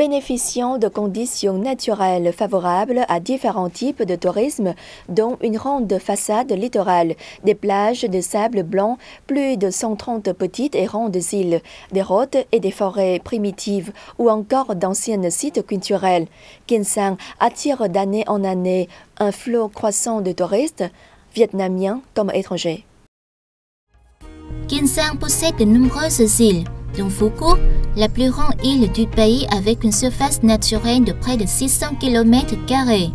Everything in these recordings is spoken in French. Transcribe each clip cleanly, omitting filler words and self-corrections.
bénéficiant de conditions naturelles favorables à différents types de tourisme, dont une ronde façade littorale, des plages de sable blanc, plus de 130 petites et rondes îles, des routes et des forêts primitives ou encore d'anciens sites culturels. Kinsang attire d'année en année un flot croissant de touristes, vietnamiens comme étrangers. Kinsang possède de nombreuses îles, dont Phu Quoc, la plus grande île du pays avec une surface naturelle de près de 600 km².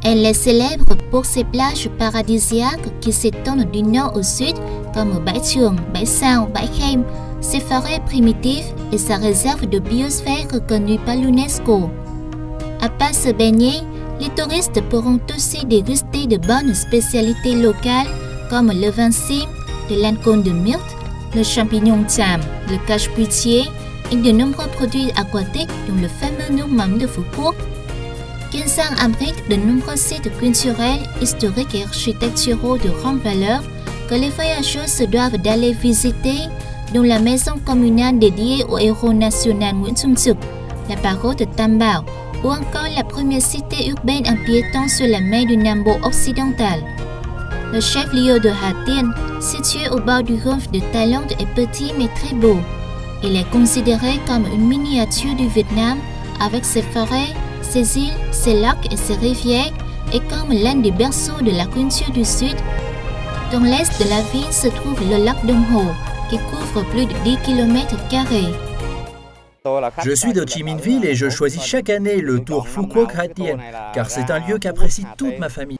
Elle est célèbre pour ses plages paradisiaques qui s'étendent du nord au sud comme Bãi Trường, Bãi Sao, Bãi Khem, ses forêts primitives et sa réserve de biosphère reconnue par l'UNESCO. À part se baigner, les touristes pourront aussi déguster de bonnes spécialités locales comme le vin sim, de l'encône de myrte, le champignon cham, le cache-puitier et de nombreux produits aquatiques dont le fameux nước mắm de Phu Quoc. Kinsang abrite de nombreux sites culturels, historiques et architecturaux de grande valeur que les voyageurs se doivent d'aller visiter, dont la maison communale dédiée au héros national Nguyễn Xuân Trực, la pagode de Tam Bảo, ou encore la première cité urbaine en piéton sur la mer du Nam Bộ occidental. Le chef-lieu de Ha Tien, situé au bord du golfe de Thaïlande, est petit mais très beau. Il est considéré comme une miniature du Vietnam, avec ses forêts, ses îles, ses lacs et ses rivières, et comme l'un des berceaux de la culture du Sud. Dans l'est de la ville se trouve le lac Dong Ho, qui couvre plus de 10 km². Je suis de Chi Minh Ville et je choisis chaque année le tour Phu Quoc Ha Tien, car c'est un lieu qu'apprécie toute ma famille.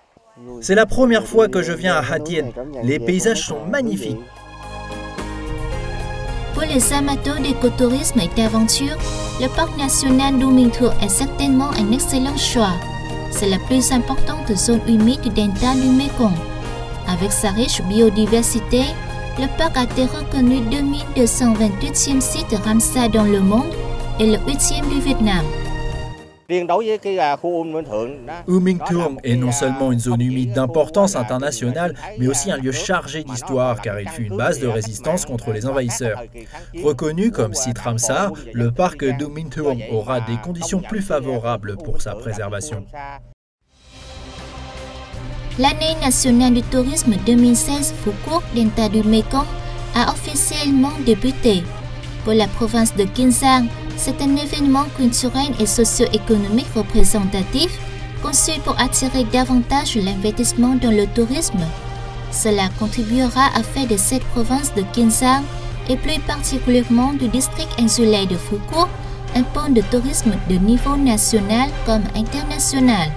C'est la première fois que je viens à Ha Tien. Les paysages sont magnifiques. Pour les amateurs d'écotourisme et d'aventure, le parc national Du Minh Thuột est certainement un excellent choix. C'est la plus importante zone humide du delta du Mekong. Avec sa riche biodiversité, le parc a été reconnu 2228e site Ramsar dans le monde et le 8e du Vietnam. U Minh Thuột est non seulement une zone humide d'importance internationale, mais aussi un lieu chargé d'histoire car il fut une base de résistance contre les envahisseurs. Reconnu comme site Ramsar, le parc Du Minh Thuột aura des conditions plus favorables pour sa préservation. L'année nationale du tourisme 2016 Phu Quoc Delta du Mekong a officiellement débuté. Pour la province de Kinsang, c'est un événement culturel et socio-économique représentatif conçu pour attirer davantage l'investissement dans le tourisme. Cela contribuera à faire de cette province de Kinsang et plus particulièrement du district insulaire de Phu Quoc un pôle de tourisme de niveau national comme international.